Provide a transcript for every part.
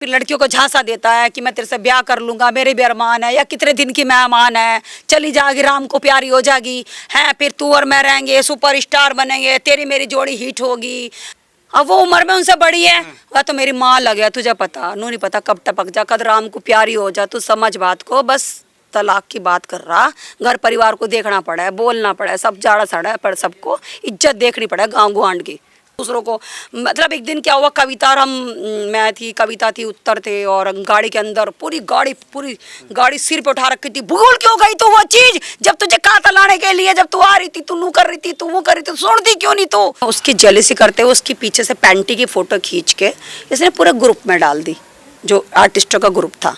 फिर लड़कियों को झांसा देता है कि मैं तेरे से ब्याह कर लूंगा, मेरे भी अरमान है, या कितने दिन की मेहमान है, चली जाएगी राम को प्यारी हो जाएगी है, फिर तू और मैं रहेंगे सुपर स्टार बनेंगे, तेरी मेरी जोड़ी हिट होगी। अब वो उम्र में उनसे बड़ी है, वह तो मेरी माँ लग गया, तुझे पता नू नहीं पता कब टपक जा, कद राम को प्यारी हो जा, तू समझ बात को। बस तलाक की बात कर रहा, घर परिवार को देखना पड़ा है, बोलना पड़ा है, सब जाड़ा सड़ा है, पर सबको इज्जत देखनी पड़ा है गाँव गुआंढ की दूसरों को। मतलब एक दिन क्या हुआ, कविता और मैं थी, कविता थी, उत्तर थे, और गाड़ी के अंदर पूरी गाड़ी सिर पे उठा रखी थी। भूल क्यों गई तू वो चीज जब तुझे कहा था लाने के लिए, जब तू आ रही थी, तू नू कर रही थी, तू वो कर रही थी, सुनती क्यों नहीं तू। उसकी जेलसी करते हुए उसकी पीछे से पैंटी की फोटो खींच के इसने पूरे ग्रुप में डाल दी, जो आर्टिस्टों का ग्रुप था।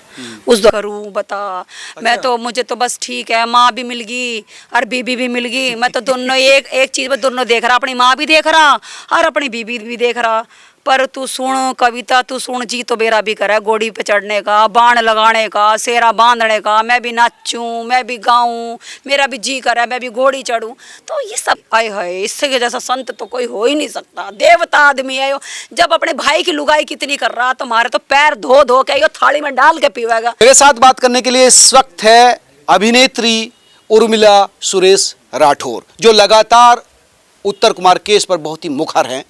उस करूँ बता, मैं तो मुझे तो बस ठीक है, माँ भी मिल गई और बीबी भी मिल गई, मैं तो दोनों एक चीज़ में दोनों देख रहा, अपनी माँ भी देख रहा और अपनी बीबी भी देख रहा। पर तू सुन कविता, तू सुन, जी तो मेरा भी करा है घोड़ी पे चढ़ने का, बाण लगाने का, सेरा बांधने का, मैं भी नाचूं, मैं भी गाऊं, मेरा भी जी करा है मैं भी घोड़ी चढ़ूं। तो ये सब आए है, इससे के जैसा संत तो कोई हो ही नहीं सकता, देवता आदमी है। जब अपने भाई की लुगाई कितनी कर रहा, तुम्हारे तो पैर धो धो के यो थाली में डाल के पीवेगा। मेरे साथ बात करने के लिए इस वक्त है अभिनेत्री उर्मिला सुरेश राठौर, जो लगातार उत्तर कुमार केस पर बहुत ही मुखर हैं।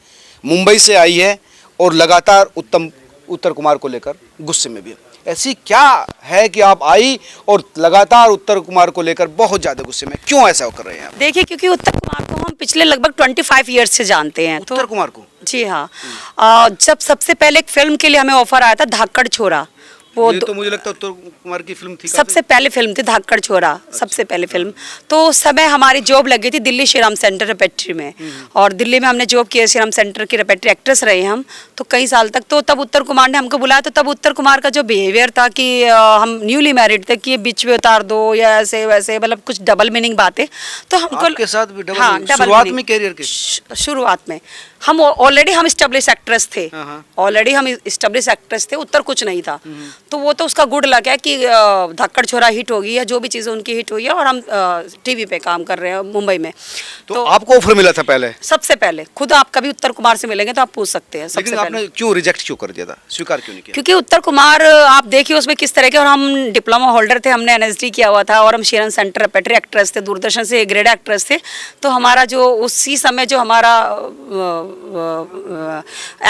मुंबई से आई है और लगातार उत्तर कुमार को लेकर गुस्से में भी है। ऐसी क्या है कि आप आई और लगातार उत्तर कुमार को लेकर बहुत ज्यादा गुस्से में, क्यों ऐसा कर रहे हैं आप? देखिए, क्योंकि उत्तर कुमार को हम पिछले लगभग 25 ईयर्स से जानते हैं। उत्तर कुमार को? जी हाँ। जब सबसे पहले एक फिल्म के लिए हमें ऑफर आया था, धाकड़ छोरा, वो ये तो मुझे लगता है उत्तर कुमार की फिल्म थी, सबसे पहले फिल्म थी धाकड़ छोरा। अच्छा। सबसे पहले फिल्म। तो उस समय हमारी जॉब लगी थी दिल्ली श्रीराम सेंटर रेपेट्री में, और दिल्ली में हमने जॉब किया, श्रीराम सेंटर की रेपेट्री एक्ट्रेस रहे हम तो कई साल तक। तो तब उत्तर कुमार ने हमको बुलाया, तो तब उत्तर कुमार का जो बिहेवियर था कि हम न्यूली मैरिड थे, कि बीच में उतार दो या ऐसे वैसे, मतलब कुछ डबल मीनिंग बातें। तो हमको आपके साथ भी डबल? हाँ, शुरुआत में कैरियर के शुरुआत में हम ऑलरेडी हम स्टेब्लिश एक्ट्रेस थे, ऑलरेडी हम स्टेब्लिश एक्ट्रेस थे, उत्तर कुछ नहीं था। तो वो तो उसका गुड लग है कि धाकड़ छोरा हिट होगी, या जो भी चीज़ें उनकी हिट हुई है, और हम टीवी पे काम कर रहे हैं मुंबई में। तो आपको ऑफर मिला था पहले? सबसे पहले खुद आप कभी उत्तर कुमार से मिलेंगे तो आप पूछ सकते हैं। लेकिन आपने क्यों रिजेक्ट क्यों कर दिया था, स्वीकार क्यों नहीं किया? क्योंकि उत्तर कुमार आप देखिए उसमें किस तरह के, और हम डिप्लोमा होल्डर थे, हमने एनएसडी किया हुआ था, और हम श्रीराम सेंटर रेपेट्री एक्ट्रेस थे, दूरदर्शन से ग्रेड एक्ट्रेस थे। तो हमारा जो उसी समय जो हमारा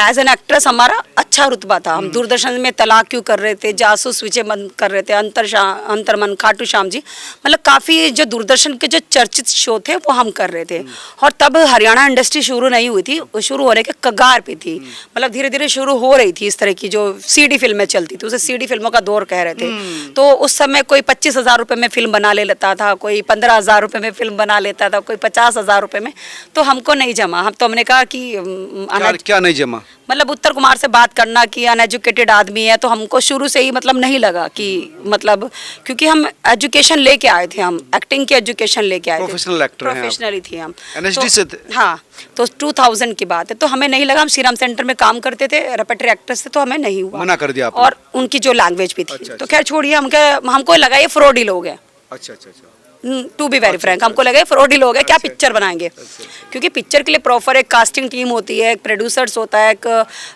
एज एन एक्ट्रेस हमारा अच्छा रुतबा था। हम दूरदर्शन में तलाक क्यों कर रहे थे, जासूस विजय मन कर रहे थे, अंतरमन, खाटू श्याम जी, मतलब काफ़ी जो दूरदर्शन के जो चर्चित शो थे वो हम कर रहे थे। और तब हरियाणा इंडस्ट्री शुरू नहीं हुई थी, शुरू होने के कगार पे थी, मतलब धीरे धीरे शुरू हो रही थी। इस तरह की जो सीडी फिल्में चलती थी, उसे सीडी फिल्मों का दौर कह रहे थे। तो उस समय कोई 25,000 रुपये में फिल्म बना लेता था, कोई 15,000 रुपये में फिल्म बना लेता था, कोई 50,000 रुपये में। तो हमको नहीं जमा। हम तो हमने कहा कि क्या नहीं जमा, मतलब उत्तर कुमार से बात करना कि अनएजुकेटेड आदमी है, तो हमको शुरू से ही मतलब नहीं लगा कि मतलब, क्योंकि हम एजुकेशन लेके आए थे, हम एक्टिंग की एजुकेशन लेके आए थे, प्रोफेशनल एक्टर हैं, प्रोफेशनली थी हम एनएसडी से थे। हाँ, तो 2000 की बात है। तो हमें नहीं लगा, हम श्रीराम सेंटर में काम करते थे, रेपेट्री एक्ट्रेस थे, तो हमें नहीं हुआ, मना कर दिया आपने। और उनकी जो लैंग्वेज भी थी। अच्छा, तो खैर छोड़िए, हमको लगा ये फ्रॉडी लोग हैं। अच्छा अच्छा अच्छा, टू बी वेरी फ्रैंक, हमको लगा फ्रॉडी लोग हैं, क्या पिक्चर बनाएंगे। क्योंकि पिक्चर के लिए प्रॉपर एक कास्टिंग टीम होती है, एक प्रोड्यूसर्स होता है, एक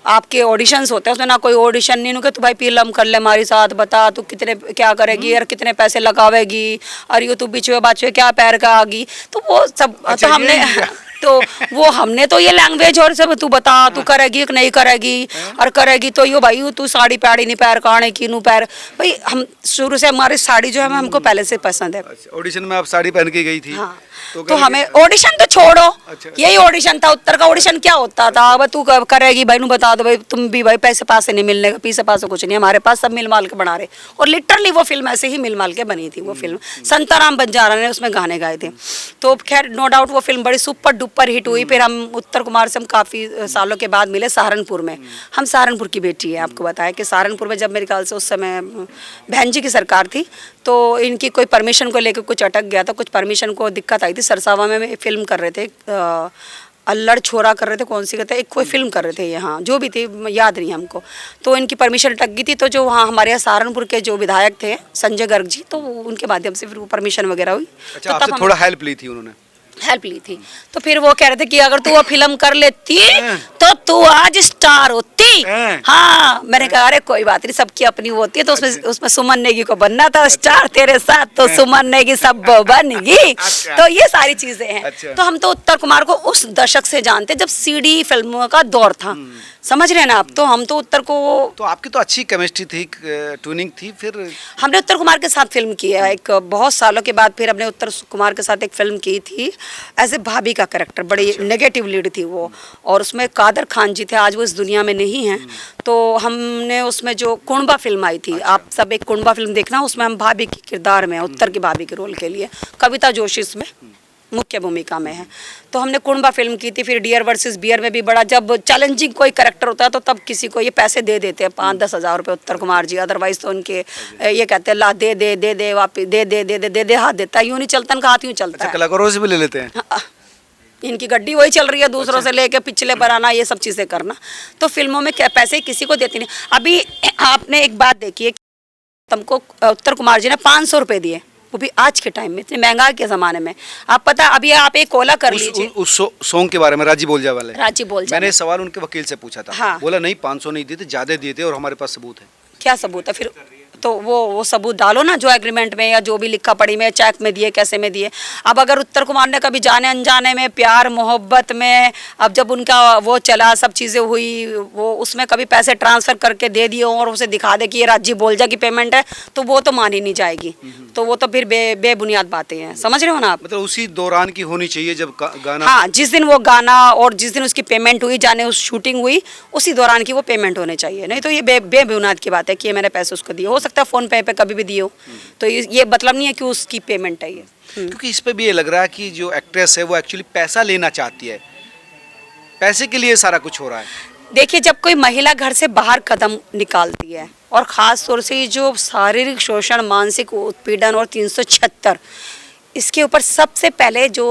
आपके ऑडिशंस होते हैं, उसमें ना कोई ऑडिशन नहीं कि तू भाई फिल्म कर ले हमारे साथ, बता तू कितने क्या करेगी और कितने पैसे लगावेगी, और ये तू बिचवे बाचवे क्या पैर का आगी। तो वो सब तो हमने हमने तो ये लैंग्वेज, और सब तू बता तू करेगी कि नहीं करेगी, और करेगी तो यो भाई तू साड़ी पैड़ी नहीं पैर काने की नू पैर। भाई हम शुरू से हमारी साड़ी जो है हमको पहले से पसंद है। ऑडिशन में आप साड़ी पहन के गई थी? हाँ। तो हमें ऑडिशन तो छोड़ो, अच्छा। यही ऑडिशन था। उत्तर का ऑडिशन क्या होता था, अब तू करेगी भाई नू बता दो भाई, तुम भी भाई पैसे पासे नहीं मिलने का, पीछे पासे कुछ नहीं, हमारे पास सब मिल माल के बना रहे। और लिटरली वो फिल्म ऐसे ही मिल माल के बनी थी। वो फिल्म संताराम बंजारा ने उसमें गाने गाए थे। तो खैर नो डाउट वो फिल्म बड़ी सुपर डुपर हिट हुई। फिर हम उत्तर कुमार से हम काफ़ी सालों के बाद मिले सहारनपुर में। हम सहारनपुर की बेटी है, आपको बताया कि सहारनपुर में जब मेरे ख्याल से उस समय बहन जी की सरकार थी, तो इनकी कोई परमिशन को लेकर कुछ अटक गया था, कुछ परमिशन को दिक्कत आई थी। सरसावा में फिल्म कर रहे थे, अल्लड़ छोरा कर रहे थे, कौन सी कहते हैं, एक कोई फिल्म कर रहे थे यहाँ, जो भी थी याद नहीं हमको। तो इनकी परमिशन अटक गई थी। तो जो वहाँ हमारे यहाँ सहारनपुर के जो विधायक थे संजय गर्ग जी, तो उनके माध्यम से फिर वो परमिशन वगैरह हुई। अच्छा, तो आपसे थोड़ा हेल्प ली थी उन्होंने? हेल्प ली थी। तो फिर वो कह रहे थे कि अगर तू वो फिल्म कर लेती तो तू आज स्टार होती। हाँ, मैंने कहा अरे कोई बात नहीं, सबकी अपनी होती है। तो उसमें सुमन नेगी को बनना था स्टार, तेरे साथ तो सुमन नेगी सब बनेगी। तो ये सारी चीजें हैं। तो हम तो उत्तर कुमार को उस दशक से जानते जब सीडी फिल्मों का दौर था, समझ रहे हैं ना आप। तो हम तो उत्तर को, तो आपकी तो अच्छी केमिस्ट्री थी, ट्यूनिंग थी। फिर हमने उत्तर कुमार के साथ फिल्म की है एक बहुत सालों के बाद। फिर हमने उत्तर कुमार के साथ एक फिल्म की थी एज ए भाभी का कैरेक्टर, बड़ी नेगेटिव लीड थी वो। और उसमें कादर खान जी थे, आज वो इस दुनिया में नहीं हैं। तो हमने उसमें जो कुणबा फिल्म आई थी, आप सब एक कुणबा फिल्म देखना, उसमें हम भाभी की किरदार में, उत्तर की भाभी के रोल के लिए कविता जोशी इसमें मुख्य भूमिका में है। तो हमने कुणबा फिल्म की थी। फिर डियर वर्सेस बियर में भी बड़ा, जब चैलेंजिंग कोई कैरेक्टर होता है तो तब किसी को ये पैसे दे देते हैं 5-10 हज़ार रुपये उत्तर कुमार जी। अदरवाइज तो उनके ये कहते हैं ला दे दे दे दे वापिस दे दे दे दे दे दे हाथ देता है, यूँ नहीं चलता, इनका हाथ यूँ चलता है। कलाकारों से भी ले लेते हैं। इनकी गड्डी वही चल रही है, दूसरों से लेके पिछले पर आना, ये सब चीज़ें करना। तो फिल्मों में क्या पैसे किसी को देती नहीं। अभी आपने एक बात देखी है, तुमको उत्तर कुमार जी ने 500 रुपये दिए, वो भी आज के टाइम में, इतने महंगाई के ज़माने में। आप पता, अभी आप एक कोला कर लीजिए उस सॉन्ग के बारे में, राजी बोल जा वाले। राजी बोल जा, मैंने सवाल उनके वकील से पूछा था। हाँ। बोला नहीं 500 नहीं दिए थे, ज़्यादा दिए थे और हमारे पास सबूत है। क्या सबूत है फिर? तो वो सबूत डालो ना, जो एग्रीमेंट में या जो भी लिखा पड़ी में, चेक में दिए, कैसे में दिए। अब अगर उत्तर कुमार ने कभी जाने अनजाने में, प्यार मोहब्बत में, अब जब उनका वो चला, सब चीज़ें हुई, वो उसमें कभी पैसे ट्रांसफ़र करके दे दिए और उसे दिखा दे कि ये राजी बोलजा की पेमेंट है, तो वो तो मानी नहीं जाएगी। तो वो तो फिर बेबुनियाद बातें हैं, समझ रहे हो ना आप। मतलब उसी दौरान की होनी चाहिए जब गाना, हाँ, जिस दिन वो गाना और जिस दिन उसकी पेमेंट हुई, जाने उस शूटिंग हुई, उसी दौरान की वो पेमेंट होनी चाहिए। नहीं तो ये बेबुनियाद की बात है कि ये मैंने पैसे उसको दिए। हो सकता है फ़ोन पे कभी भी दिए हो, तो ये मतलब नहीं है कि उसकी पेमेंट है ये। क्योंकि इस पे भी ये लग रहा है कि जो एक्ट्रेस है वो एक्चुअली पैसा लेना चाहती है, पैसे के लिए सारा कुछ हो रहा है। देखिए, जब कोई महिला घर से बाहर कदम निकालती है, और ख़ास तौर से जो शारीरिक शोषण, मानसिक उत्पीड़न और 376, इसके ऊपर सबसे पहले जो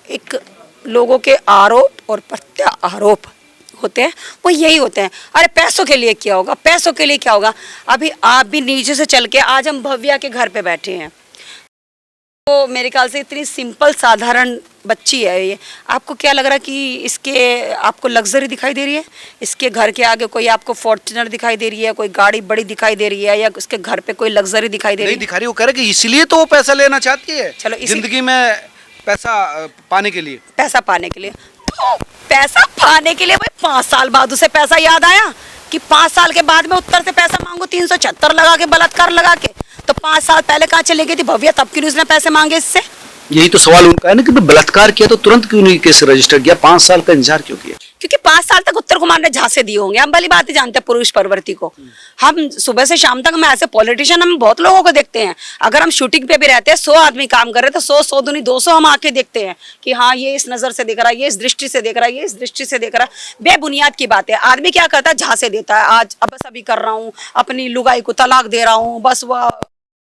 एक लोगों के आरोप और प्रत्यारोप होते हैं, वो यही होते हैं। अरे पैसों के लिए क्या होगा, पैसों के लिए क्या होगा। अभी आप भी नीचे से चल के, आज हम भव्या के घर पे बैठे हैं, तो मेरे ख्याल से इतनी सिंपल साधारण बच्ची है ये। आपको क्या लग रहा है कि इसके आपको लग्जरी दिखाई दे रही है? इसके घर के आगे कोई आपको फॉर्च्यूनर दिखाई दे रही है, कोई गाड़ी बड़ी दिखाई दे रही है, या उसके घर पे कोई लग्जरी दिखाई दे रही है? नहीं दिखा रही, वो कह रहे कि इसलिए तो वो पैसा लेना चाहती है। चलो, जिंदगी में पैसा पाने के लिए, पैसा पाने के लिए। तो पैसा पाने के लिए भाई 5 साल बाद उसे पैसा याद आया कि 5 साल के बाद में उत्तर से पैसा मांगू 376 लगा के, बलात्कार लगा के। तो 5 साल पहले कहाँ चली गई थी भव्या, तब क्यों उसने पैसे मांगे इससे? यही तो सवाल उनका है ना कि बलात्कार किया तो तुरंत क्यों नहीं केस रजिस्टर किया, 5 साल का इंतजार क्यों किया? क्योंकि 5 साल तक उत्तर कुमार ने झांसे दिए होंगे। हम भली बात ही जानते हैं पुरुष प्रवृत्ति को। हम सुबह से शाम तक, हम ऐसे पॉलिटिशियन, हम बहुत लोगों को देखते हैं। अगर हम शूटिंग पे भी रहते हैं, 100 आदमी काम कर रहे हैं, तो 100 दूनी 200 हम आके देखते हैं कि हाँ, ये इस नजर से देख रहा है, ये इस दृष्टि से देख रहा है, ये इस दृष्टि से देख रहा है। बेबुनियाद की बात है। आदमी क्या करता है, झांसे देता है। आज अब बस अभी कर रहा हूँ, अपनी लुगाई को तलाक दे रहा हूँ, बस वह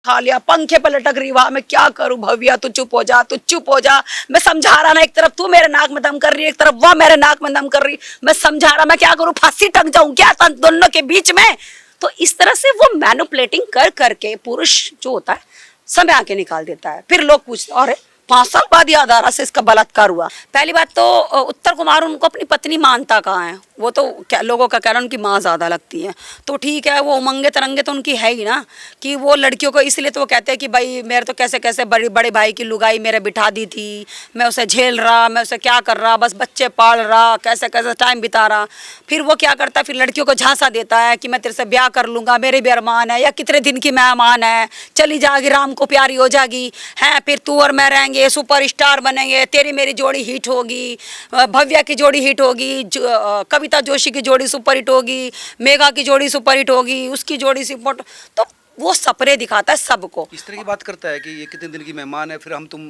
खा लिया, पंखे पे लटक रही, वहां मैं क्या करूं भव्या, तू चुप हो जा, तू चुप हो जा। मैं समझा रहा ना, एक तरफ तू मेरे नाक में दम कर रही है, एक तरफ वह मेरे नाक में दम कर रही। मैं समझा रहा, मैं क्या करूं, फांसी टंग जाऊं क्या दोनों के बीच में? तो इस तरह से वो मैनिपुलेटिंग कर करके पुरुष जो होता है समय आके निकाल देता है। फिर लोग पूछते, अरे 5 साल बाद याद आ रहा से इसका बलात्कार हुआ। पहली बात तो उत्तर कुमार उनको अपनी पत्नी मानता कहाँ है। वो तो क्या लोगों का कहना, उनकी माँ ज़्यादा लगती है। तो ठीक है, वो उमंगे तरंगे तो उनकी है ही ना, कि वो लड़कियों को, इसलिए तो वो कहते हैं कि भाई मेरे तो कैसे कैसे बड़े भाई की लुगाई मेरे बिठा दी थी, मैं उसे झेल रहा, मैं उसे क्या कर रहा, बस बच्चे पाल रहा, कैसे कैसे टाइम बिता रहा। फिर वो क्या करता है, फिर लड़कियों को झांसा देता है कि मैं तेरे से ब्याह कर लूँगा, मेरे भी अरमान है, या कितने दिन की मेहमान है, चली जाएगी, राम को प्यारी हो जाएगी, हैं फिर तू और मैं रहेंगे, सुपरस्टार बनेंगे, तेरी मेरी जोड़ी हिट होगी, भव्या की जोड़ी हिट होगी, कविता जोशी की जोड़ी सुपर हिट होगी, मेघा की जोड़ी सुपर हिट होगी, उसकी जोड़ी सुपर। तो वो सपने दिखाता है सबको। इस तरह की बात करता है कि ये कितने दिन की मेहमान है, फिर हम तुम।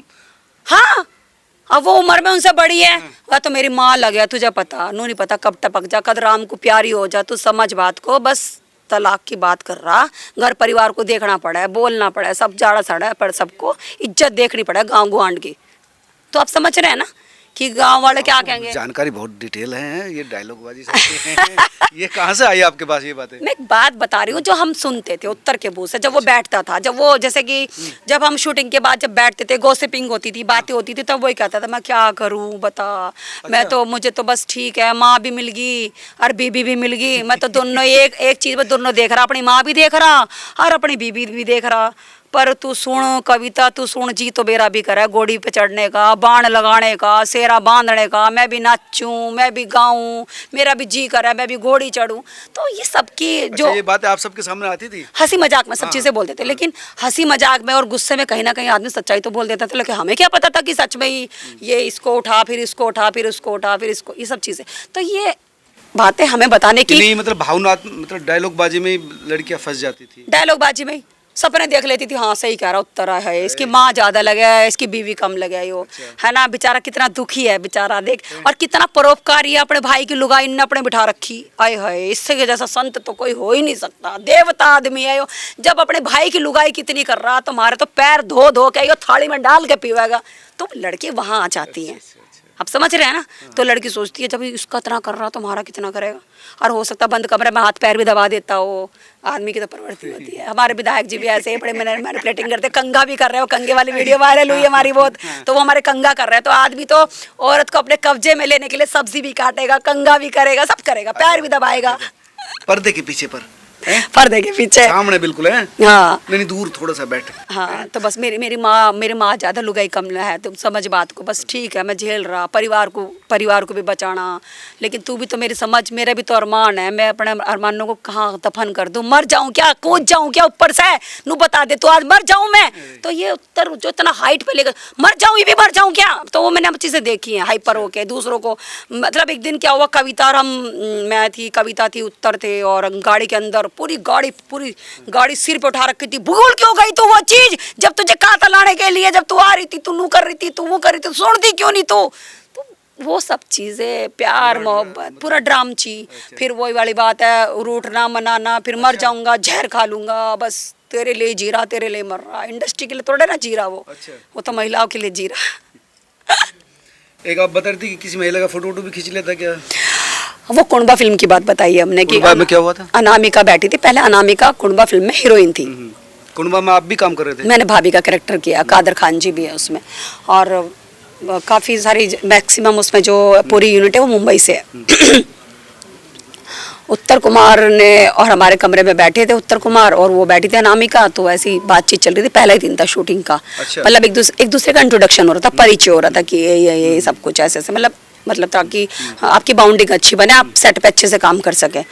हाँ, अब वो उम्र में उनसे बड़ी है। वह तो मेरी माँ लग गया, तुझे पता नू नहीं पता कब टपक जा, कद राम को प्यारी हो जा, तू समझ बात को। बस तलाक की बात कर रहा, घर परिवार को देखना पड़ा है, बोलना पड़ा है, सब जाड़ा सड़ा है, पर सबको इज्जत देखनी पड़ा है गाँव गुआंड की। तो आप समझ रहे हैं ना कि गांव वाले क्या कहेंगे। जानकारी बहुत डिटेल है, ये डायलॉग बाजी सकते हैं। ये कहाँ से आई आपके पास ये बातें? मैं एक बात बता रही हूँ जो हम सुनते थे उत्तर के मुंह से, जब वो बैठता था, जब वो जैसे कि जब हम शूटिंग के बाद जब बैठते थे, गॉसिपिंग होती थी, बातें होती थी, तब वही कहता था मैं क्या करूँ बता, मैं तो मुझे तो बस ठीक है, माँ भी मिल गई और बीबी भी मिल गई, मैं तो दोनों एक चीज़ में दोनों देख रहा, अपनी माँ भी देख रहा और अपनी बीबी भी देख रहा। पर तू सुन कविता, तू सुन, जी तो मेरा भी करा है घोड़ी पे चढ़ने का, बाण लगाने का, सेरा बांधने का, मैं भी नाचूं, मैं भी गाऊं, मेरा भी जी करा है मैं भी घोड़ी चढ़ूं। तो ये सबकी जो ये बातें आप सबके सामने आती थी? हंसी मजाक में सब चीजें बोलते थे, लेकिन हंसी मजाक में और गुस्से में कहीं ना कहीं आदमी सच्चाई तो बोल देता था, लेकिन हमें क्या पता था कि सच में ही ये इसको उठा, फिर इसको उठा, फिर उसको उठा, फिर इसको, ये सब चीजें। तो ये बातें हमें बताने की नहीं, मतलब भावनात्मक, मतलब डायलॉग बाजी में लड़कियां फंस जाती थी। डायलॉग बाजी में सपने देख लेती थी, हाँ सही कह रहा, उत्तरा है, इसकी माँ ज्यादा लगे है, इसकी बीवी कम लगे है, वो है ना, बेचारा कितना दुखी है बेचारा, देख, और कितना परोपकारी है, अपने भाई की लुगाई ने अपने बिठा रखी, आए हाय, इससे के जैसा संत तो कोई हो ही नहीं सकता, देवता आदमी है यो। जब अपने भाई की लुगाई कितनी कर रहा, तुम्हारे तो पैर धो धो के यो थाली में डाल के पीवेगा, तो लड़की वहां आ जाती है। आप समझ रहे हैं ना। तो लड़की सोचती है जब इसका इतना कर रहा तो हमारा कितना करेगा, और हो सकता बंद कमरे में हाथ पैर भी दबा देता हो, आदमी की तो प्रवृत्ति होती है। हमारे विधायक जी भी ऐसे ही बड़े मैनिपुलेटिंग करते, कंगा भी कर रहे हो, कंगे वाली वीडियो वायरल हुई हमारी बहुत, तो वो हमारे कंगा कर रहे हैं। तो आदमी तो औरत को अपने कब्जे में लेने के लिए सब्जी भी काटेगा, कंगा भी करेगा, सब करेगा, पैर भी दबाएगा। पर्दे के पीछे पर पर्दे के पीछे सामने बिल्कुल है। हाँ नहीं दूर थोड़ा सा बैठ। हाँ, तो बस मेरी माँ ज़्यादा लुगाई कम है, तुम समझ बात को, बस ठीक है मैं झेल रहा, परिवार को भी बचाना, लेकिन तू भी तो मेरी समझ, मेरा भी तो अरमान है, मैं अपने अरमानों को कहाँ दफन कर दूँ, मर जाऊँ क्या, कूद जाऊँ क्या ऊपर से, नू बता दे तो आज मर जाऊँ मैं। तो ये उत्तर जो इतना हाइट पे लेकर मर जाऊँ, ये भी मर जाऊँ क्या, तो वो मैंने चीज़ें देखी हैं हाइपर होके दूसरों को। मतलब एक दिन क्या हुआ, कविता और मैं थी, कविता थी, उत्तर थे, और गाड़ी के अंदर पूरी गाड़ी सिर पे उठा रखी थी, भूल क्यों गई तू वो चीज, जब तुझे कहा था लाने के लिए, जब तू आ रही थी, तू नू कर रही थी, तू वो कर रही थी, सुनती क्यों नहीं तू। तो वो सब चीजें, प्यार मोहब्बत, पूरा ड्रामची। फिर वही वाली बात है, रूठना मनाना, फिर मर जाऊंगा, जहर खा लूंगा, बस तेरे लिए जी रहा, तेरे लिए मर रहा, इंडस्ट्री के लिए थोड़ा ना जी रहा वो तो महिलाओं के लिए जी रहा। एक आप बता रही थी कि किसी महिला का फोटो भी खींच लेता क्या? वो कुंडबा फिल्म की बात बताई है हमने कि में क्या हुआ था? अनामिका बैठी थी, पहले अनामिका कुंडबा फिल्म में हीरोइन थी। कुंडबा में आप भी काम कर रहे थे? मैंने भाभी का कैरेक्टर किया, कादर खान जी भी है उसमें, और काफ़ी सारी मैक्सिमम उसमें जो पूरी यूनिट है वो मुंबई से है। उत्तर कुमार ने और हमारे कमरे में बैठे थे उत्तर कुमार और वो बैठी थी अनामिका, तो ऐसी बातचीत चल रही थी, पहला ही दिन था शूटिंग का। अच्छा। मतलब एक दूसरे का इंट्रोडक्शन हो रहा था, परिचय हो रहा था कि ये सब कुछ ऐसे ऐसे, मतलब ताकि आपकी बाउंडिंग अच्छी बने, आप सेट पे अच्छे से काम कर सकें।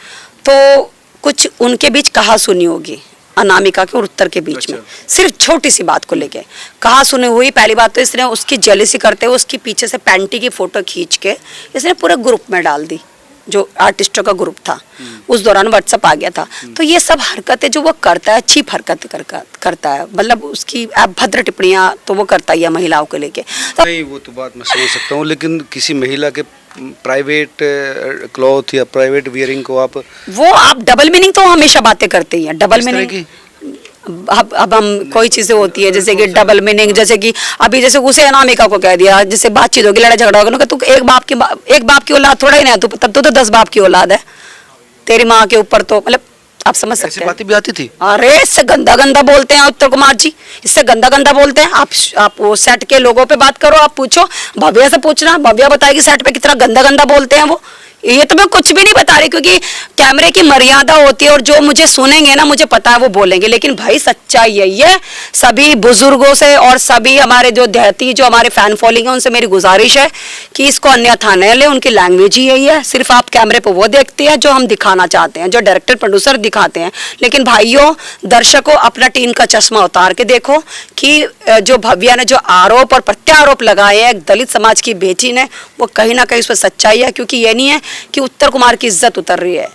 तो कुछ उनके बीच कहा सुनी होगी अनामिका के और उत्तर के बीच में, सिर्फ छोटी सी बात को लेके कहा सुनी हुई। पहली बात तो इसने उसकी जेलसी करते हुए उसकी पीछे से पैंटी की फोटो खींच के इसने पूरे ग्रुप में डाल दी, जो आर्टिस्टों का ग्रुप था। उस दौरान व्हाट्सएप आ गया था। तो ये सब हरकतें जो वो करता है, अच्छी हरकतें करता है, मतलब उसकी अभद्र टिप्पणियां तो वो करता ही है महिलाओं को लेके। तो नहीं वो तो बात मैं समझ सकता हूँ, लेकिन किसी महिला के प्राइवेट क्लॉथ या प्राइवेट वियरिंग को आप डबल मीनिंग तो हमेशा बातें करते ही हैं, डबल मीनिंग। अब हम कोई चीजें होती है जैसे कि डबल मीनिंग, जैसे कि अभी जैसे उसे अनामिका को कह दिया, जैसे बातचीत होगी, लड़ाई झगड़ा होगा, तू एक बाप की औलाद थोड़ा ही ना, तू तब तो 10 बाप की औलाद है, तेरी माँ के ऊपर तो, मतलब आप समझ सकते हैं। बातें भी आती थी। अरे इससे गंदा बोलते हैं उत्तर कुमार जी, इससे गंदा बोलते हैं। आप वो सेट के लोगों पे बात करो, आप पूछो, भव्या से पूछना, भव्या बताएगी सेट पे कितना गंदा बोलते हैं वो। ये तो मैं कुछ भी नहीं बता रही, क्योंकि कैमरे की मर्यादा होती है और जो मुझे सुनेंगे ना, मुझे पता है वो बोलेंगे, लेकिन भाई सच्चाई यही है। सभी बुजुर्गों से और सभी हमारे जो देहाती जो हमारे फैन फॉलोइंग है उनसे मेरी गुजारिश है कि इसको अन्यथा न ले, उनकी लैंग्वेज ही यही है। सिर्फ आप कैमरे पर वो देखते हैं जो हम दिखाना चाहते हैं, जो डायरेक्टर प्रोड्यूसर दिखाते हैं, लेकिन भाइयों दर्शकों अपना टीम का चश्मा उतार के देखो कि जो भव्या ने जो आरोप और प्रत्यारोप लगाए हैं दलित समाज की बेटी ने, वो कहीं ना कहीं उस पर सच्चाई है, क्योंकि ये नहीं है कि उत्तर कुमार की इज्जत उतर रही है।